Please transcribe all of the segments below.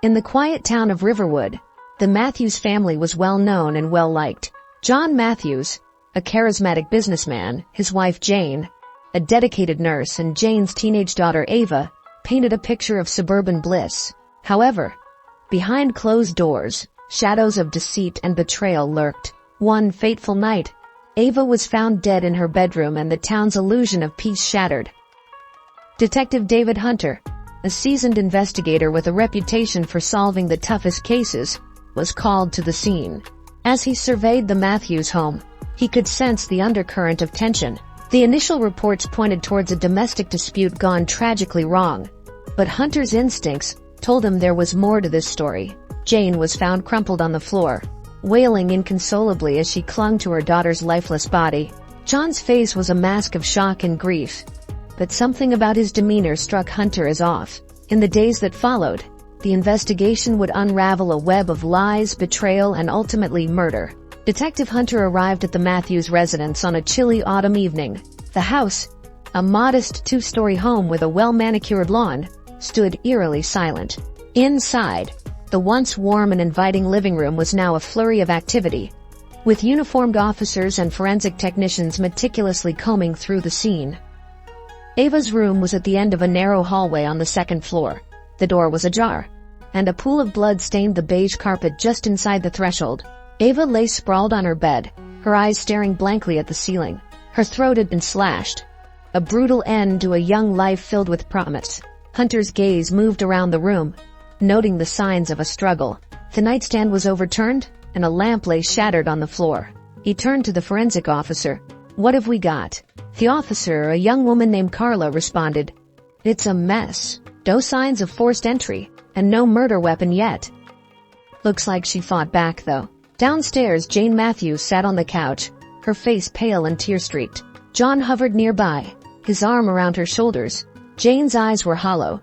In the quiet town of Riverwood, the Matthews family was well known and well liked. John Matthews, a charismatic businessman, his wife Jane, a dedicated nurse, and Jane's teenage daughter Ava, painted a picture of suburban bliss. However, behind closed doors, shadows of deceit and betrayal lurked. One fateful night, Ava was found dead in her bedroom and the town's illusion of peace shattered. Detective David Hunter, a seasoned investigator with a reputation for solving the toughest cases, was called to the scene. As he surveyed the Matthews home, he could sense the undercurrent of tension. The initial reports pointed towards a domestic dispute gone tragically wrong, but Hunter's instincts told him there was more to this story. Jane was found crumpled on the floor, wailing inconsolably as she clung to her daughter's lifeless body. John's face was a mask of shock and grief, but something about his demeanor struck Hunter as off. In the days that followed, the investigation would unravel a web of lies, betrayal, and ultimately murder. Detective Hunter arrived at the Matthews residence on a chilly autumn evening. The house, a modest two-story home with a well-manicured lawn, stood eerily silent. Inside, the once warm and inviting living room was now a flurry of activity, with uniformed officers and forensic technicians meticulously combing through the scene. Ava's room was at the end of a narrow hallway on the second floor. The door was ajar, and a pool of blood stained the beige carpet just inside the threshold. Ava lay sprawled on her bed, her eyes staring blankly at the ceiling. Her throat had been slashed, a brutal end to a young life filled with promise. Hunter's gaze moved around the room, noting the signs of a struggle. The nightstand was overturned, and a lamp lay shattered on the floor. He turned to the forensic officer. "What have we got?" The officer, a young woman named Carla, responded, "It's a mess. No signs of forced entry, and no murder weapon yet." Looks like she fought back, though. Downstairs, Jane Matthews sat on the couch, her face pale and tear-streaked. John hovered nearby, his arm around her shoulders. Jane's eyes were hollow,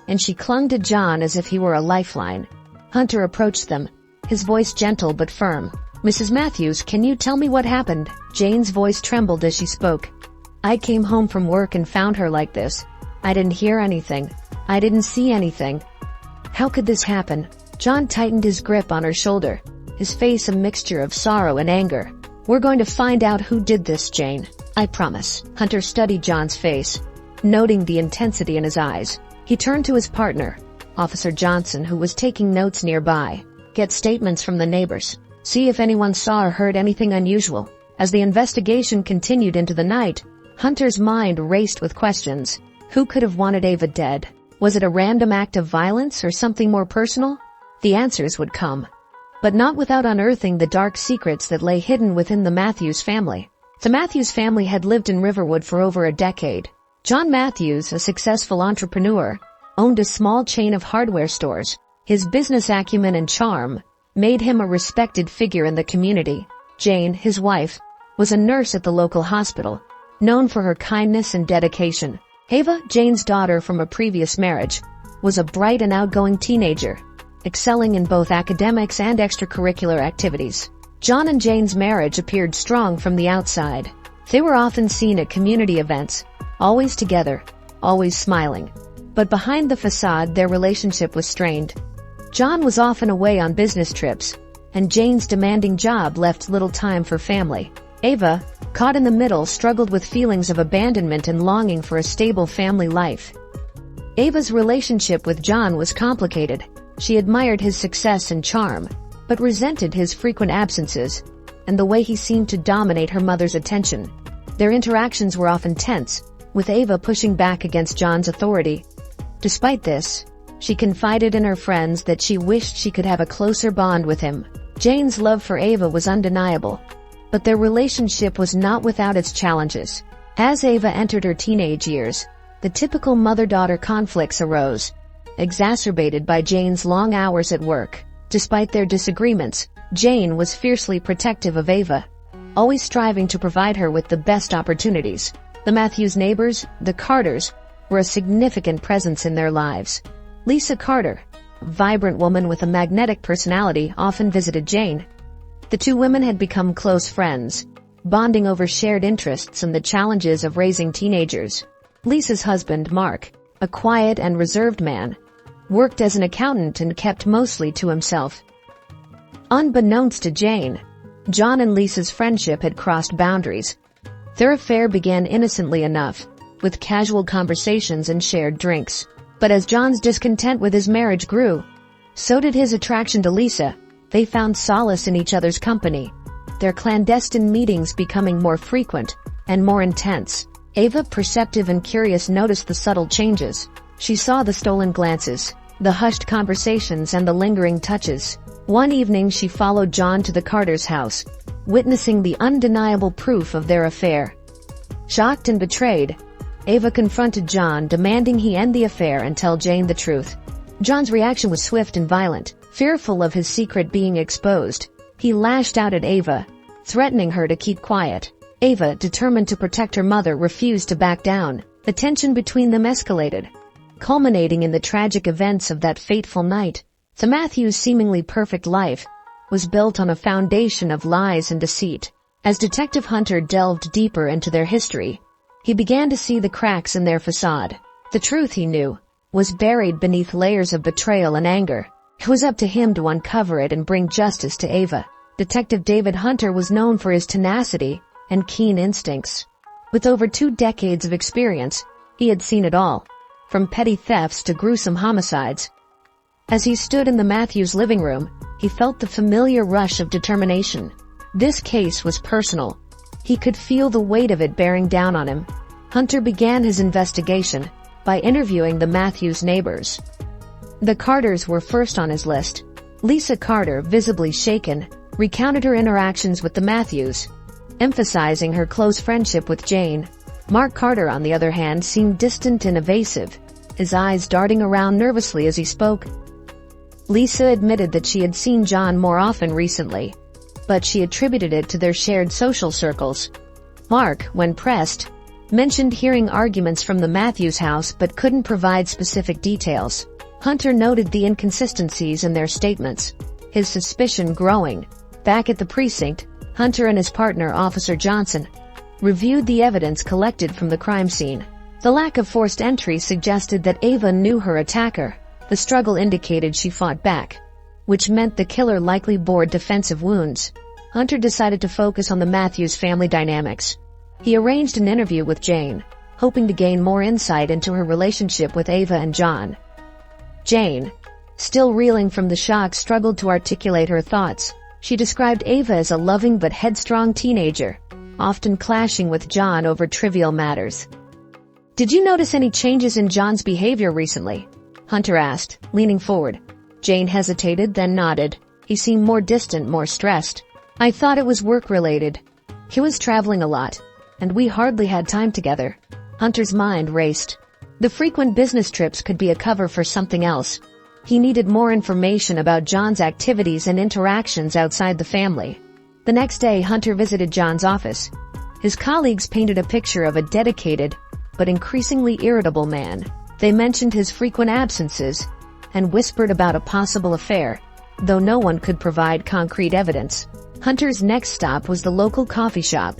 and she clung to John as if he were a lifeline. Hunter approached them, his voice gentle but firm. "Mrs. Matthews, can you tell me what happened?" Jane's voice trembled as she spoke. "I came home from work and found her like this. I didn't hear anything. I didn't see anything. How could this happen?" John tightened his grip on her shoulder, his face a mixture of sorrow and anger. "We're going to find out who did this, Jane. I promise." Hunter studied John's face, noting the intensity in his eyes. He turned to his partner, Officer Johnson, who was taking notes nearby. "Get statements from the neighbors. See if anyone saw or heard anything unusual." As the investigation continued into the night, Hunter's mind raced with questions. Who could have wanted Ava dead? Was it a random act of violence or something more personal? The answers would come, but not without unearthing the dark secrets that lay hidden within the Matthews family. The Matthews family had lived in Riverwood for over a decade. John Matthews, a successful entrepreneur, owned a small chain of hardware stores. His business acumen and charm made him a respected figure in the community. Jane, his wife, was a nurse at the local hospital, known for her kindness and dedication. Ava, Jane's daughter from a previous marriage, was a bright and outgoing teenager, excelling in both academics and extracurricular activities. John and Jane's marriage appeared strong from the outside. They were often seen at community events, always together, always smiling. But behind the facade, their relationship was strained. John was often away on business trips, and Jane's demanding job left little time for family. Ava, caught in the middle, struggled with feelings of abandonment and longing for a stable family life. Ava's relationship with John was complicated. She admired his success and charm, but resented his frequent absences and the way he seemed to dominate her mother's attention. Their interactions were often tense, with Ava pushing back against John's authority. Despite this, she confided in her friends that she wished she could have a closer bond with him. Jane's love for Ava was undeniable, but their relationship was not without its challenges. As Ava entered her teenage years, the typical mother-daughter conflicts arose, exacerbated by Jane's long hours at work. Despite their disagreements, Jane was fiercely protective of Ava, always striving to provide her with the best opportunities. The Matthews neighbors, the Carters, were a significant presence in their lives. Lisa Carter, a vibrant woman with a magnetic personality, often visited Jane. The two women had become close friends, bonding over shared interests and the challenges of raising teenagers. Lisa's husband, Mark, a quiet and reserved man, worked as an accountant and kept mostly to himself. Unbeknownst to Jane, John and Lisa's friendship had crossed boundaries. Their affair began innocently enough, with casual conversations and shared drinks. But as John's discontent with his marriage grew, so did his attraction to Lisa. They found solace in each other's company, their clandestine meetings becoming more frequent and more intense. Ava, perceptive and curious, noticed the subtle changes. She saw the stolen glances, the hushed conversations, and the lingering touches. One evening she followed John to the Carters' house, witnessing the undeniable proof of their affair. Shocked and betrayed, Ava confronted John, demanding he end the affair and tell Jane the truth. John's reaction was swift and violent. Fearful of his secret being exposed, he lashed out at Ava, threatening her to keep quiet. Ava, determined to protect her mother, refused to back down. The tension between them escalated, culminating in the tragic events of that fateful night. The Matthews' seemingly perfect life was built on a foundation of lies and deceit. As Detective Hunter delved deeper into their history, he began to see the cracks in their facade. The truth, he knew, was buried beneath layers of betrayal and anger. It was up to him to uncover it and bring justice to Ava. Detective David Hunter was known for his tenacity and keen instincts. With over 2 decades of experience, he had seen it all, from petty thefts to gruesome homicides. As he stood in the Matthews' living room, he felt the familiar rush of determination. This case was personal. He could feel the weight of it bearing down on him. Hunter began his investigation by interviewing the Matthews neighbors. The Carters were first on his list. Lisa Carter, visibly shaken, recounted her interactions with the Matthews, emphasizing her close friendship with Jane. Mark Carter, on the other hand, seemed distant and evasive, his eyes darting around nervously as he spoke. Lisa admitted that she had seen John more often recently, but she attributed it to their shared social circles. Mark, when pressed, mentioned hearing arguments from the Matthews house but couldn't provide specific details. Hunter noted the inconsistencies in their statements, his suspicion growing. Back at the precinct, Hunter and his partner, Officer Johnson, reviewed the evidence collected from the crime scene. The lack of forced entry suggested that Ava knew her attacker. The struggle indicated she fought back, which meant the killer likely bore defensive wounds. Hunter decided to focus on the Matthews family dynamics. He arranged an interview with Jane, hoping to gain more insight into her relationship with Ava and John. Jane, still reeling from the shock, struggled to articulate her thoughts. She described Ava as a loving but headstrong teenager, often clashing with John over trivial matters. "Did you notice any changes in John's behavior recently?" Hunter asked, leaning forward. Jane hesitated, then nodded. "He seemed more distant, more stressed. I thought it was work-related. He was traveling a lot, and we hardly had time together." Hunter's mind raced. The frequent business trips could be a cover for something else. He needed more information about John's activities and interactions outside the family. The next day, Hunter visited John's office. His colleagues painted a picture of a dedicated but increasingly irritable man. They mentioned his frequent absences and whispered about a possible affair, though no one could provide concrete evidence. Hunter's next stop was the local coffee shop,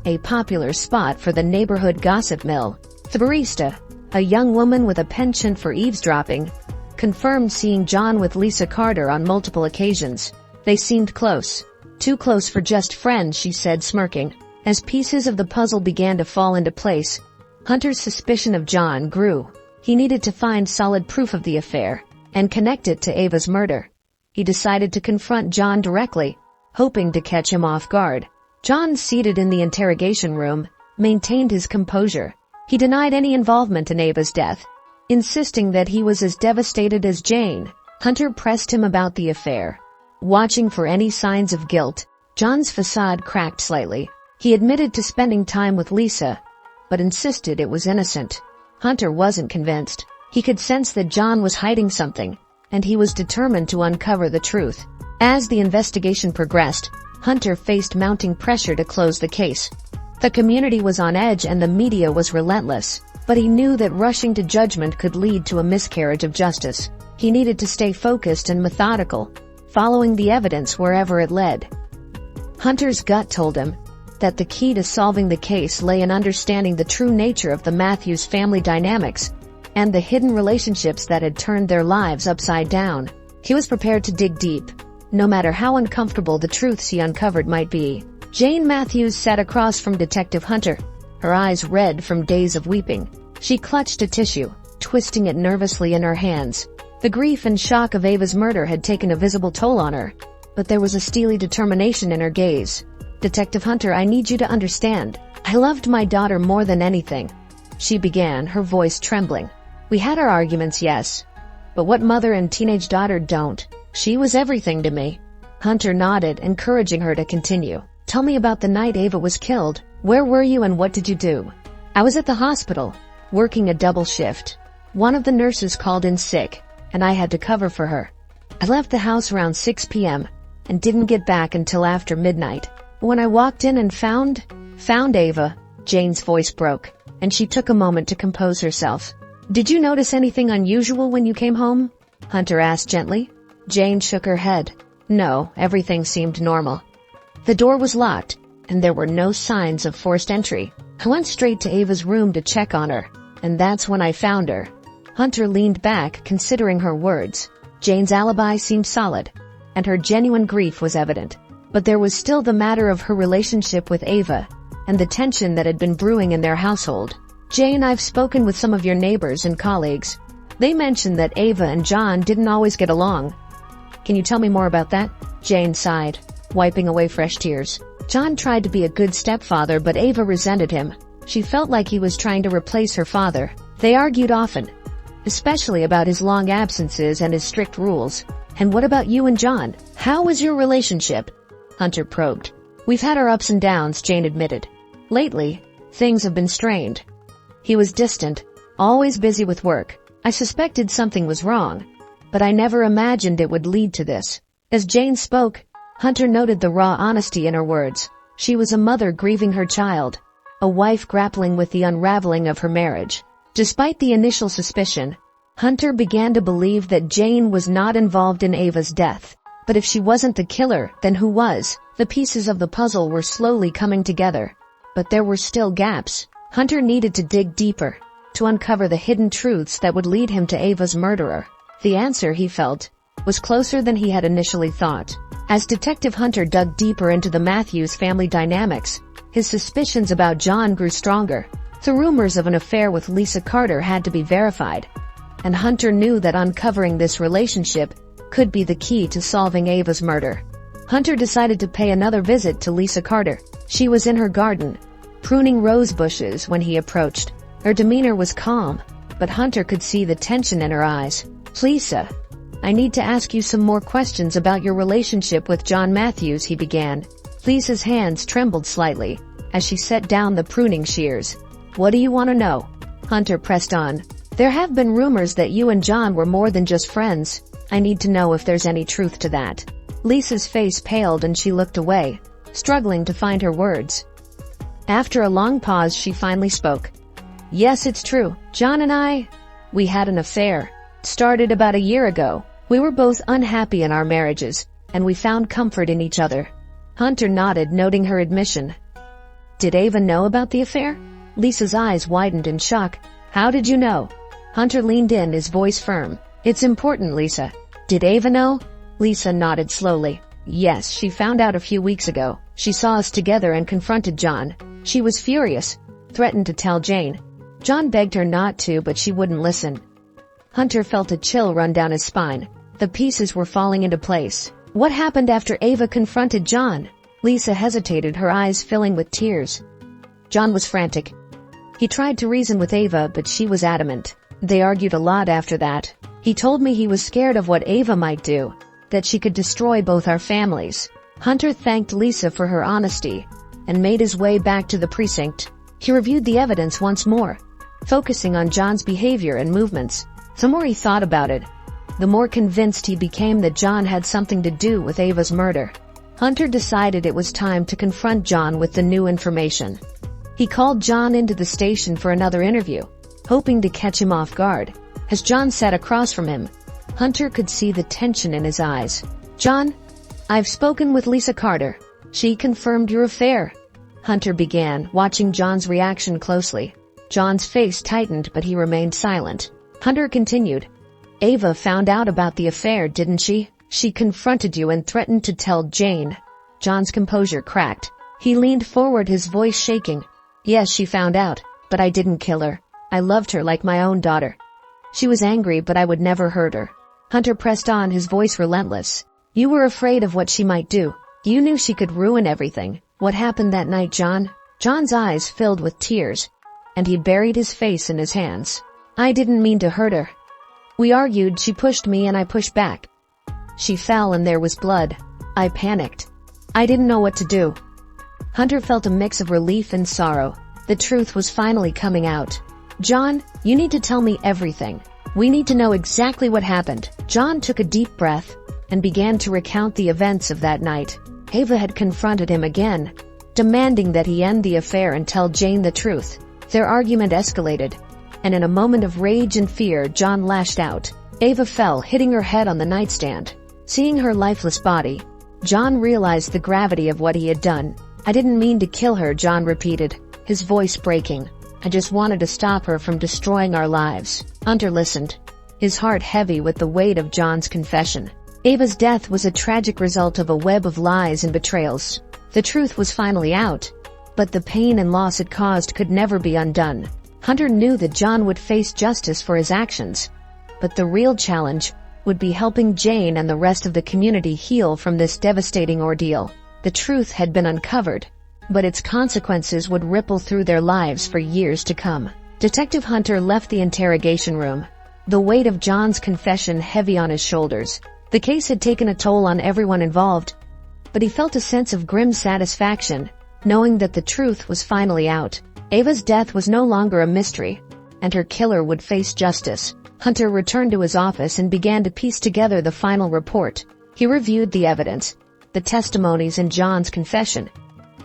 a popular spot for the neighborhood gossip mill. The barista, a young woman with a penchant for eavesdropping, confirmed seeing John with Lisa Carter on multiple occasions. They seemed close. "Too close for just friends," she said, smirking. As pieces of the puzzle began to fall into place, Hunter's suspicion of John grew. He needed to find solid proof of the affair and connect it to Ava's murder. He decided to confront John directly, hoping to catch him off guard. John, seated in the interrogation room, maintained his composure. He denied any involvement in Ava's death, insisting that he was as devastated as Jane. Hunter pressed him about the affair, watching for any signs of guilt. John's facade cracked slightly. He admitted to spending time with Lisa, but insisted it was innocent. Hunter wasn't convinced. He could sense that John was hiding something, and he was determined to uncover the truth. As the investigation progressed, Hunter faced mounting pressure to close the case. The community was on edge and the media was relentless, but he knew that rushing to judgment could lead to a miscarriage of justice. He needed to stay focused and methodical, following the evidence wherever it led. Hunter's gut told him that the key to solving the case lay in understanding the true nature of the Matthews family dynamics and the hidden relationships that had turned their lives upside down. He was prepared to dig deep, no matter how uncomfortable the truths he uncovered might be. Jane Matthews sat across from Detective Hunter, her eyes red from days of weeping. She clutched a tissue, twisting it nervously in her hands. The grief and shock of Ava's murder had taken a visible toll on her, but there was a steely determination in her gaze. "Detective Hunter, I need you to understand. I loved my daughter more than anything," she began, her voice trembling. "We had our arguments, yes. But what mother and teenage daughter don't? She was everything to me." Hunter nodded, encouraging her to continue. "Tell me about the night Ava was killed. Where were you and what did you do?" "I was at the hospital, working a double shift. One of the nurses called in sick, and I had to cover for her. I left the house around 6 p.m. and didn't get back until after midnight. When I walked in and found Ava," Jane's voice broke, and she took a moment to compose herself. "Did you notice anything unusual when you came home?" Hunter asked gently. Jane shook her head. "No, everything seemed normal. The door was locked, and there were no signs of forced entry. I went straight to Ava's room to check on her, and that's when I found her." Hunter leaned back, considering her words. Jane's alibi seemed solid, and her genuine grief was evident. But there was still the matter of her relationship with Ava, and the tension that had been brewing in their household. "Jane, I've spoken with some of your neighbors and colleagues. They mentioned that Ava and John didn't always get along. Can you tell me more about that?" Jane sighed, wiping away fresh tears. "John tried to be a good stepfather, but Ava resented him. She felt like he was trying to replace her father. They argued often, especially about his long absences and his strict rules." "And what about you and John? How was your relationship?" Hunter probed. "We've had our ups and downs," Jane admitted. "Lately, things have been strained. He was distant, always busy with work. I suspected something was wrong, but I never imagined it would lead to this." As Jane spoke, Hunter noted the raw honesty in her words. She was a mother grieving her child, a wife grappling with the unraveling of her marriage. Despite the initial suspicion, Hunter began to believe that Jane was not involved in Ava's death. But if she wasn't the killer, then who was? The pieces of the puzzle were slowly coming together. But there were still gaps. Hunter needed to dig deeper, to uncover the hidden truths that would lead him to Ava's murderer. The answer, he felt, was closer than he had initially thought. As Detective Hunter dug deeper into the Matthews family dynamics, his suspicions about John grew stronger. The rumors of an affair with Lisa Carter had to be verified, and Hunter knew that uncovering this relationship could be the key to solving Ava's murder. Hunter decided to pay another visit to Lisa Carter. She was in her garden, pruning rose bushes when he approached. Her demeanor was calm, but Hunter could see the tension in her eyes. "Lisa, I need to ask you some more questions about your relationship with John Matthews," he began. Lisa's hands trembled slightly as she set down the pruning shears. "What do you want to know?" Hunter pressed on. "There have been rumors that you and John were more than just friends. I need to know if there's any truth to that." Lisa's face paled and she looked away, struggling to find her words. After a long pause, she finally spoke. "Yes, it's true. John and we had an affair. It started about a year ago. We were both unhappy in our marriages, and we found comfort in each other." Hunter nodded, noting her admission. "Did Ava know about the affair?" Lisa's eyes widened in shock. "How did you know?" Hunter leaned in, his voice firm. "It's important, Lisa. Did Ava know?" Lisa nodded slowly. "Yes, she found out a few weeks ago. She saw us together and confronted John. She was furious, threatened to tell Jane. John begged her not to, but she wouldn't listen." Hunter felt a chill run down his spine. The pieces were falling into place. "What happened after Ava confronted John?" Lisa hesitated, her eyes filling with tears. "John was frantic. He tried to reason with Ava, but she was adamant. They argued a lot after that. He told me he was scared of what Ava might do, that she could destroy both our families." Hunter thanked Lisa for her honesty and made his way back to the precinct. He reviewed the evidence once more, focusing on John's behavior and movements. The more he thought about it, the more convinced he became that John had something to do with Ava's murder. Hunter decided it was time to confront John with the new information. He called John into the station for another interview, hoping to catch him off guard. As John sat across from him, Hunter could see the tension in his eyes. "John, I've spoken with Lisa Carter. She confirmed your affair," Hunter began, watching John's reaction closely. John's face tightened, but he remained silent. Hunter continued. Ava found out about the affair, didn't she? She confronted you and threatened to tell Jane. John's composure cracked. He leaned forward, his voice shaking. Yes, she found out, but I didn't kill her. I loved her like my own daughter. She was angry, but I would never hurt her. Hunter pressed on, his voice relentless. You were afraid of what she might do. You knew she could ruin everything. What happened that night, John? John's eyes filled with tears, and he buried his face in his hands. I didn't mean to hurt her. We argued, she pushed me and I pushed back. She fell and there was blood. I panicked. I didn't know what to do. Hunter felt a mix of relief and sorrow. The truth was finally coming out. John, you need to tell me everything. We need to know exactly what happened. John took a deep breath and began to recount the events of that night. Ava had confronted him again, demanding that he end the affair and tell Jane the truth. Their argument escalated, and in a moment of rage and fear, John lashed out. Ava fell, hitting her head on the nightstand. Seeing her lifeless body, John realized the gravity of what he had done. I didn't mean to kill her, John repeated, his voice breaking. I just wanted to stop her from destroying our lives. Hunter listened, his heart heavy with the weight of John's confession. Ava's death was a tragic result of a web of lies and betrayals. The truth was finally out, but the pain and loss it caused could never be undone. Hunter knew that John would face justice for his actions, but the real challenge would be helping Jane and the rest of the community heal from this devastating ordeal. The truth had been uncovered, but its consequences would ripple through their lives for years to come. Detective Hunter left the interrogation room, the weight of John's confession heavy on his shoulders. The case had taken a toll on everyone involved, but he felt a sense of grim satisfaction, knowing that the truth was finally out. Ava's death was no longer a mystery, and her killer would face justice. Hunter returned to his office and began to piece together the final report. He reviewed the evidence, the testimonies and John's confession,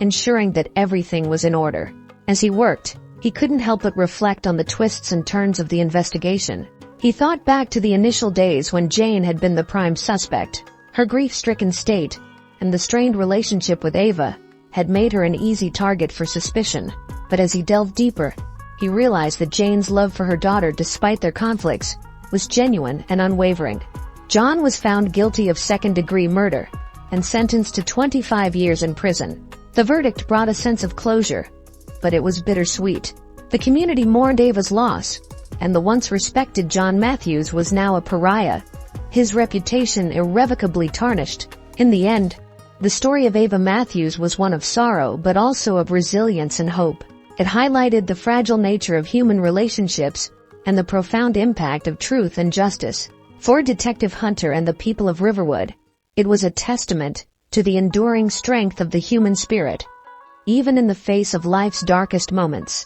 ensuring that everything was in order. As he worked, he couldn't help but reflect on the twists and turns of the investigation. He thought back to the initial days when Jane had been the prime suspect. Her grief-stricken state and the strained relationship with Ava had made her an easy target for suspicion. But as he delved deeper, he realized that Jane's love for her daughter, despite their conflicts, was genuine and unwavering. John was found guilty of second-degree murder and sentenced to 25 years in prison. The verdict brought a sense of closure, but it was bittersweet. The community mourned Ava's loss, and the once respected John Matthews was now a pariah, his reputation irrevocably tarnished. In the end, the story of Ava Matthews was one of sorrow but also of resilience and hope. It highlighted the fragile nature of human relationships and the profound impact of truth and justice. For Detective Hunter and the people of Riverwood, it was a testament to the enduring strength of the human spirit, even in the face of life's darkest moments.